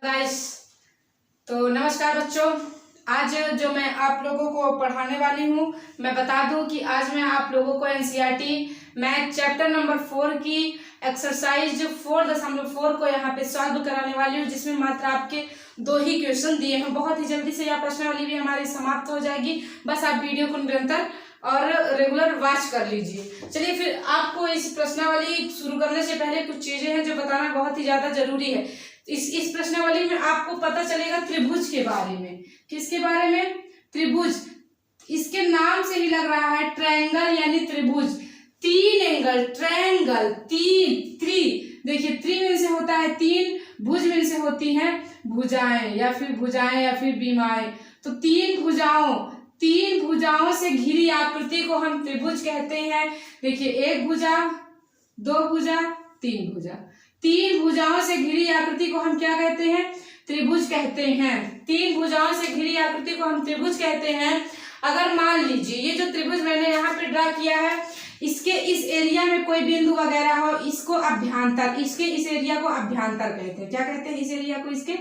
Guys, तो नमस्कार बच्चों। आज जो मैं आप लोगों को पढ़ाने वाली हूँ, मैं बता दूं कि आज मैं आप लोगों को एनसीईआरटी मैथ चैप्टर नंबर 4 की एक्सरसाइज 4.4 को यहाँ पे सॉल्व कराने वाली हूँ, जिसमें मात्र आपके 2 ही क्वेश्चन दिए हैं। बहुत ही जल्दी से यह प्रश्नावली भी हमारी समाप्त हो जाएगी। बस आप वीडियो को निरंतर और रेगुलर वॉच कर लीजिए। चलिए फिर आपको इस प्रश्नावली शुरू करने से पहले कुछ चीजें हैं जो बताना बहुत ही ज्यादा जरूरी है। इस प्रश्नावली में आपको पता चलेगा त्रिभुज के बारे में। किसके बारे में? त्रिभुज। इसके नाम से ही लग रहा है ट्रायंगल यानी त्रिभुज। 3 एंगल, ट्रायंगल, देखिए त्रि में से होता है 3, भुज में से होती हैं भुजाएं या फिर बीमाएं। तो 3 भुजाओं से घिरी आकृति को हम त्रिभुज कहते हैं। देखिए 1 भुजा, 2 भुजा, 3 भुजा। 3 भुजाओं से घिरी आकृति को हम क्या कहते हैं? त्रिभुज कहते हैं। 3 भुजाओं से घिरी आकृति को हम त्रिभुज कहते हैं। अगर मान लीजिए ये जो त्रिभुज मैंने यहाँ पे ड्रा किया है, इसके इस एरिया में कोई बिंदु वगैरह हो, इसको अभ्यांतर, इसके इस एरिया को अभ्यांतर कहते हैं। क्या कहते हैं? इस एरिया को इसके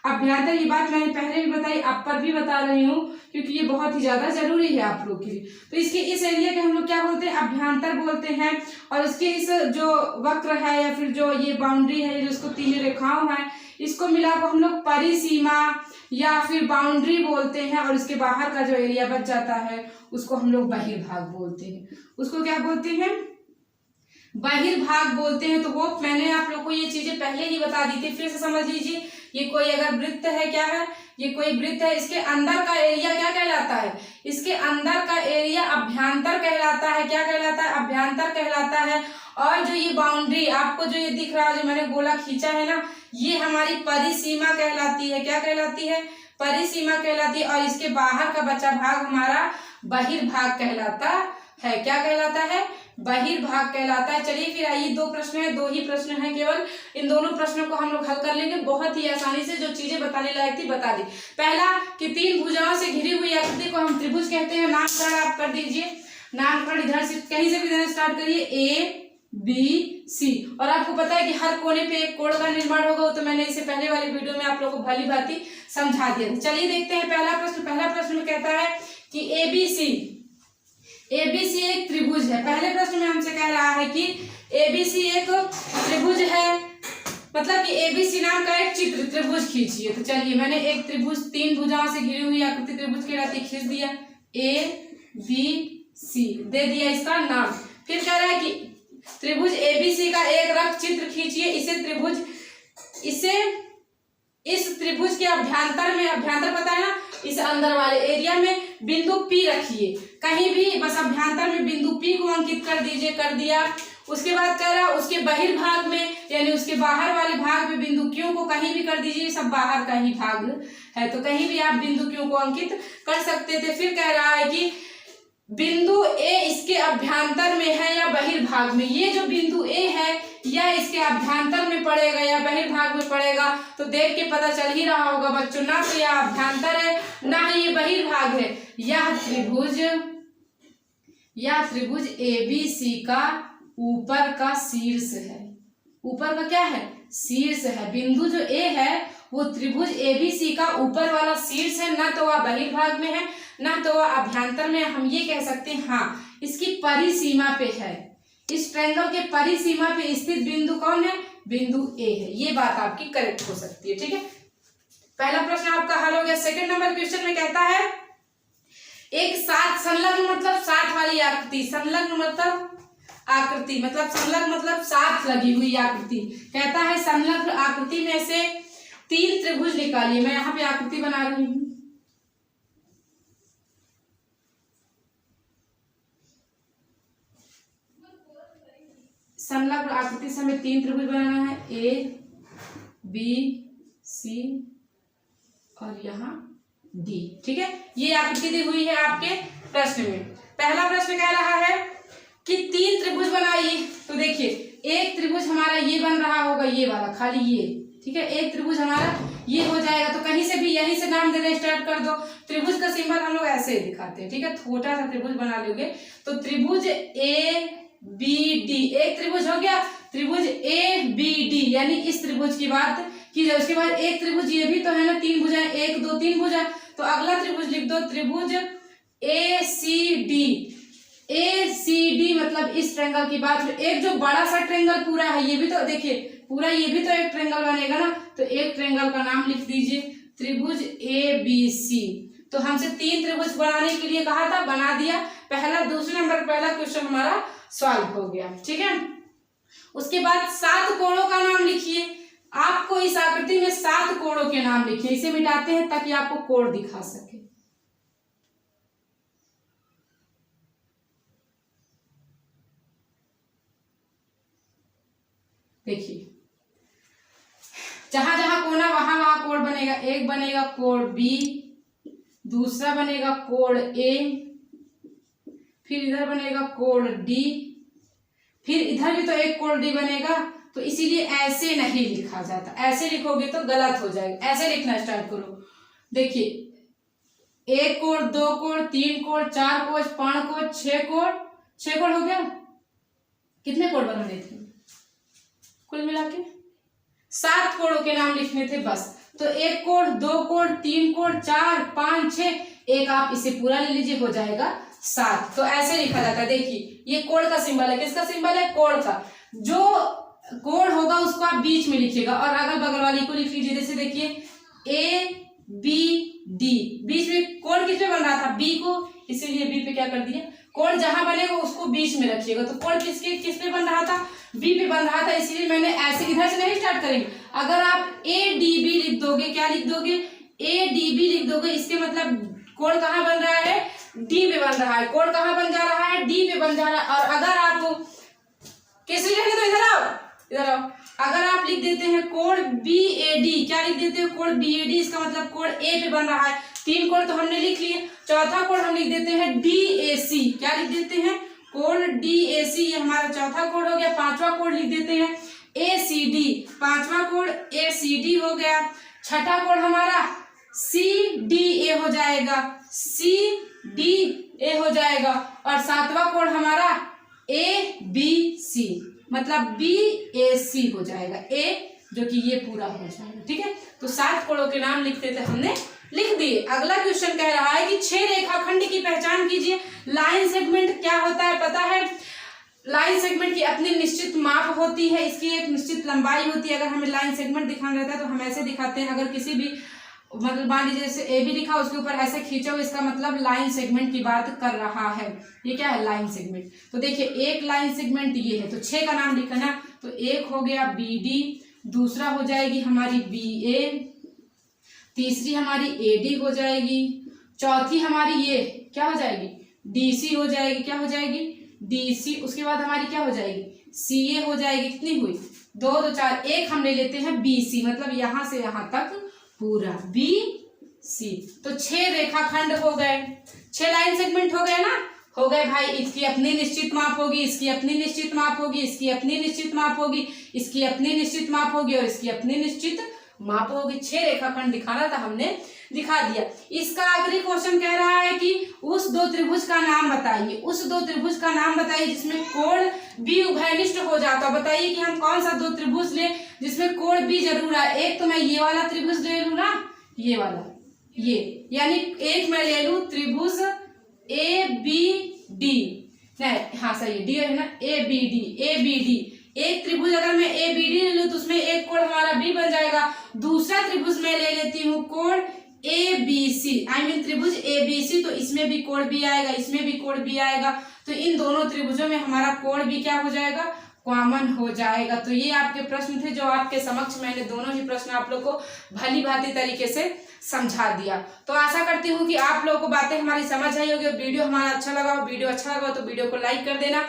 अभ्यांतर। ये बात मैंने पहले भी बताई, आप पर भी बता रही हूँ, क्योंकि ये बहुत ही ज्यादा जरूरी है आप लोग के लिए। तो इसके इस एरिया के हम लोग क्या बोलते हैं? अभ्यांतर बोलते हैं। और इसके इस जो वक्र है या फिर जो ये बाउंड्री है, जो इसको 3 रेखाओं है, इसको मिला को हम लोग परिसीमा या फिर बाउंड्री बोलते हैं। और इसके बाहर का जो एरिया बच जाता है उसको हम लोग बहिर्भाग बोलते हैं। उसको क्या बोलते हैं? बहिर्भाग बोलते हैं। तो वो मैंने आप लोग को ये चीजें पहले ही बता दी थी। फिर से समझ लीजिए, ये कोई अगर वृत्त है, क्या है? ये कोई वृत्त है। इसके अंदर का एरिया क्या कहलाता है? इसके अंदर का एरिया अभ्यांतर कहलाता है। क्या कहलाता है? अभ्यांतर कहलाता है। और जो ये बाउंड्री आपको जो ये दिख रहा है, जो मैंने गोला खींचा है ना, ये हमारी परिसीमा कहलाती है। क्या कहलाती है? परिसीमा कहलाती है। और इसके बाहर का बचा भाग हमारा बहिर्भाग कहलाता है। क्या कहलाता है? बहिर्भाग कहलाता है। चलिए फिर आइए, 2 प्रश्न है, 2 ही प्रश्न है केवल। इन दोनों प्रश्नों को हम लोग हल कर लेंगे बहुत ही आसानी से। जो चीजें बताने लायक थी बता दी। पहला कि 3 भुजाओं से घिरी हुई आकृति को हम त्रिभुज कहते हैं। नामकरण आप कर दीजिए। नामकरण इधर से कहीं से भी देना स्टार्ट करिए, ABC। और आपको पता है कि हर कोने पे एक कोण का निर्माण होगा। तो मैंने इसे पहले वाले वीडियो में आप लोगों को भली भांति समझा दिया। चलिए देखते हैं पहला प्रश्न। पहला प्रश्न में कहता है कि ABC एक त्रिभुज है। पहले प्रश्न में हमसे कह रहा है कि ABC एक त्रिभुज है, मतलब कि ABC नाम का एक चित्र त्रिभुज खींचिए। तो चलिए मैंने एक त्रिभुज 3 भुजाओं से घिरी हुई आकृति त्रिभुज कहलाती खींच दिया। ABC दे दिया इसका नाम। फिर कह रहा है कि त्रिभुज ABC का एक रफ चित्र खींचिए। इस त्रिभुज के अभ्यांतर में, अभ्यांतर पता है ना, इस अंदर वाले एरिया में बिंदु P रखिए। कहीं भी बस अभ्यांतर में बिंदु P को अंकित कर दीजिए। कर दिया। उसके बाद कह रहा उसके बहिर्भाग में यानी उसके बाहर वाले भाग में बिंदु Q को कहीं भी कर दीजिए। सब बाहर का ही भाग है, तो कहीं भी आप बिंदु Q को अंकित कर सकते थे। फिर कह रहा है कि बिंदु A इसके अभ्यांतर में है या बहिर्भाग में। ये जो बिंदु A है या इसके अभ्यांतर में पड़ेगा या बहिर्भाग में पड़ेगा, तो देख के पता चल ही रहा होगा बच्चों, ना तो यह अभ्यांतर है ना ही ये बहिर्भाग है। यह त्रिभुज ABC का ऊपर का शीर्ष है। ऊपर का क्या है? शीर्ष है। बिंदु जो A है वो त्रिभुज ABC का ऊपर वाला शीर्ष है। ना तो वह बहिर्भाग में है ना तो वह अभ्यांतर में। हम ये कह सकते हैं हाँ, इसकी परिसीमा पे है। इस ट्रायंगल के परिसीमा पे स्थित बिंदु कौन है? बिंदु A है। ये बात आपकी करेक्ट हो सकती है। ठीक है, पहला प्रश्न आपका हल हो गया। सेकंड नंबर क्वेश्चन में कहता है एक साथ संलग्न मतलब साथ वाली आकृति। संलग्न मतलब आकृति मतलब संलग्न मतलब साथ लगी हुई आकृति। कहता है संलग्न आकृति में से 3 त्रिभुज निकालिए। मैं यहाँ पे आकृति बना रही हूँ। संलग्न आकृति से हमें 3 त्रिभुज बनाना है, ABC और यहाँ D। ठीक है, ये आकृति दी हुई है आपके प्रश्न में। पहला प्रश्न कह रहा है कि 3 त्रिभुज बनाइए। तो देखिए एक त्रिभुज हमारा ये बन रहा होगा, ये वाला खाली ये। ठीक है, एक त्रिभुज हमारा ये हो जाएगा। तो कहीं से भी यहीं से नाम देना स्टार्ट कर दो। त्रिभुज का सिंबल हम लोग ऐसे ही दिखाते हैं। ठीक है, छोटा सा त्रिभुज बना लोगे तो त्रिभुज ABD एक त्रिभुज हो गया। त्रिभुज ABD यानी इस त्रिभुज की बात की जाए। उसके बाद एक त्रिभुज ये भी तो है ना, 3 भुजाएं, 1 2 3 भुजा, तो अगला त्रिभुज लिख दो, त्रिभुज ACD। ACD मतलब इस ट्रायंगल की बात, एक जो बड़ा सा ट्रायंगल पूरा है, ये भी तो देखिए पूरा, ये भी तो एक ट्रायंगल बनेगा ना, तो एक ट्रायंगल का नाम लिख दीजिए त्रिभुज ABC। तो हमसे 3 त्रिभुज बनाने के लिए कहा था, बना दिया, पहला दूसरे नंबर पहला क्वेश्चन हमारा सॉल्व हो गया। ठीक है, उसके बाद 7 कोणों का नाम लिखिए। आपको इस आकृति में 7 कोणों के नाम लिखिए। इसे मिटाते हैं ताकि आपको कोण दिखा सके। देखिए जहां जहां कोना वहां वहां कोण बनेगा। एक बनेगा कोण B, दूसरा बनेगा कोण A, फिर इधर बनेगा कोण D, फिर इधर भी तो एक कोण D बनेगा। तो इसीलिए ऐसे नहीं लिखा जाता, ऐसे लिखोगे तो गलत हो जाएगा। ऐसे लिखना स्टार्ट करो। देखिए 1 कोण, 2 कोण, 3 कोण, 4 कोण, 5 कोण, 6 कोण, 6 कोण हो गया। कितने कोण बनाने थे कुल मिला के? 7 कोणों के नाम लिखने थे बस। तो 1 कोण, 2 कोण, 3 कोण, 4 5 6, एक आप इसे पूरा ले लीजिए, हो जाएगा 7। तो ऐसे लिखा जाता है। देखिए ये कोण का सिंबल है, किसका सिंबल है? कोण का। जो कोण होगा उसको आप बीच में लिखिएगा और अगल बगल वाली को लिख लीजिए। जैसे देखिए ABD, बीच में कोण किस पे बन रहा था? B को, इसीलिए B पे क्या कर दिया, कोण जहां बनेगा उसको बीच में रखिएगा। तो कोण किस पे बन रहा था? B पे बन रहा था, इसीलिए मैंने ऐसे इधर से नहीं स्टार्ट करेंगे। अगर आप ADB लिख दोगे, क्या लिख दोगे? ADB लिख दोगे, इसके मतलब कोण कहाँ बन रहा है? D पे बन रहा है। कोण कहाँ बन जा रहा है? D पे बन जा रहा है। और अगर आप कैसे लिखेंगे, तो इधर आओ, इधर आओ। अगर आप लिख देते हैं कोण BAD, क्या लिख देते हैं? कोण BAD, इसका मतलब कोण A पे बन रहा है। 3 कोण तो हमने लिख लिए, चौथा कोण हम लिख देते हैं DAC। क्या लिख देते हैं? कोण DAC, ये हमारा चौथा कोण हो गया। 5वां कोण लिख देते हैं ACD, 5वां कोण ACD हो गया। छठा कोण हमारा CDA हो जाएगा, CDA हो जाएगा। और 7वां कोण हमारा ABC, मतलब BAC हो जाएगा, A जो कि ये पूरा हो जाएगा। ठीक है, तो 7 कोणों के नाम लिखते थे, हमने लिख दिए। अगला क्वेश्चन कह रहा है कि 6 रेखाखंड की पहचान कीजिए। लाइन सेगमेंट क्या होता है पता है? लाइन सेगमेंट की अपनी निश्चित माप होती है, इसकी एक निश्चित लंबाई होती है। अगर हमें लाइन सेगमेंट दिखाना रहता है तो हम ऐसे दिखाते हैं। अगर किसी भी मतलब मान लीजिए जैसे AB लिखा, उसके ऊपर ऐसे खींचो, इसका मतलब लाइन सेगमेंट की बात कर रहा है। ये क्या है? Line segment. तो देखिए एक लाइन सेगमेंट ये है, तो 6 का नाम लिखना। तो एक हो गया BD, दूसरा हो जाएगी हमारी BA, तीसरी हमारी AD हो जाएगी, चौथी हमारी ये क्या हो जाएगी? DC हो जाएगी। क्या हो जाएगी? DC। उसके बाद हमारी क्या हो जाएगी? CA हो जाएगी। कितनी हुई? 2 2 4, एक हम ले लेते हैं BC, मतलब यहां से यहां तक पूरा BC। तो 6 रेखाखंड हो गए, 6 लाइन सेगमेंट हो गए ना, हो गए भाई। इसकी अपनी निश्चित माप होगी, इसकी अपनी निश्चित माप होगी, इसकी अपनी निश्चित माप होगी, इसकी अपनी निश्चित माप होगी और इसकी अपनी निश्चित माप होगी। 6 रेखाखंड दिखाना था, हमने दिखा दिया। इसका आखिरी क्वेश्चन कह रहा है कि उस 2 त्रिभुज का नाम बताइए। उस 2 त्रिभुज का नाम बताइए जिसमें कोण B उभयनिष्ठ हो जाता। बताइए कि हम कौन सा 2 त्रिभुज ले जिसमें कोण B जरूर है। एक तो मैं ये वाला त्रिभुज ले लू ना, ये वाला, ये यानी एक मैं ले लू त्रिभुज ABD, नहीं हाँ सही है, डी है ना, ABD। एक त्रिभुज अगर मैं ABD ले लूं तो उसमें एक कोण हमारा B बन जाएगा। दूसरा त्रिभुज मैं ले लेती हूँ कोण ABC, आई मीन त्रिभुज ABC, तो इसमें भी कोण B आएगा, इसमें भी कोण B आएगा। तो इन दोनों त्रिभुजों में हमारा कोण B क्या हो जाएगा? कॉमन हो जाएगा। तो ये आपके प्रश्न थे जो आपके समक्ष मैंने दोनों ही प्रश्न आप लोग को भली भांति तरीके से समझा दिया। तो आशा करती हूँ कि आप लोगों को बातें हमारी समझ आई होगी। वीडियो हमारा अच्छा लगा हो, वीडियो अच्छा लगा हो तो वीडियो को लाइक कर देना,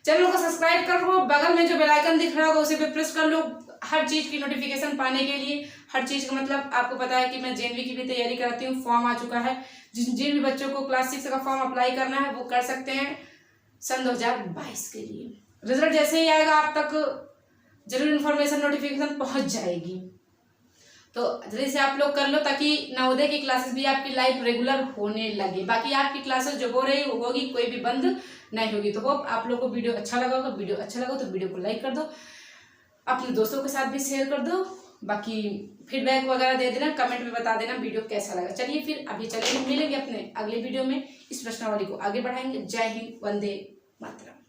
चैनल को सब्सक्राइब कर लो, बगल में जो बेल आइकन दिख रहा होगा उसे पे प्रेस कर लो हर चीज की नोटिफिकेशन पाने के लिए। हर चीज का मतलब आपको पता है कि मैं JNV की भी तैयारी कराती हूँ, फॉर्म आ चुका है। जिन भी बच्चों को क्लास 6 का फॉर्म अप्लाई करना है वो कर सकते हैं सन 2022 के लिए। रिजल्ट जैसे ही आएगा आप तक जरूर इन्फॉर्मेशन नोटिफिकेशन पहुंच जाएगी। तो जल्दी से आप लोग कर लो ताकि नवोदय की क्लासेस भी आपकी लाइव रेगुलर होने लगे। बाकी आपकी क्लासेस जो हो रही वो होगी, कोई भी बंद नहीं होगी। तो होप आप लोग को वीडियो अच्छा लगा होगा। वीडियो अच्छा लगा तो वीडियो को लाइक कर दो, अपने दोस्तों के साथ भी शेयर कर दो बाकी फीडबैक वगैरह दे देना, कमेंट में बता देना वीडियो कैसा लगा। चलिए फिर अभी चलिए मिलेंगे अपने अगले वीडियो में, इस प्रश्नावली को आगे बढ़ाएंगे। जय हिंद, वंदे मातरम।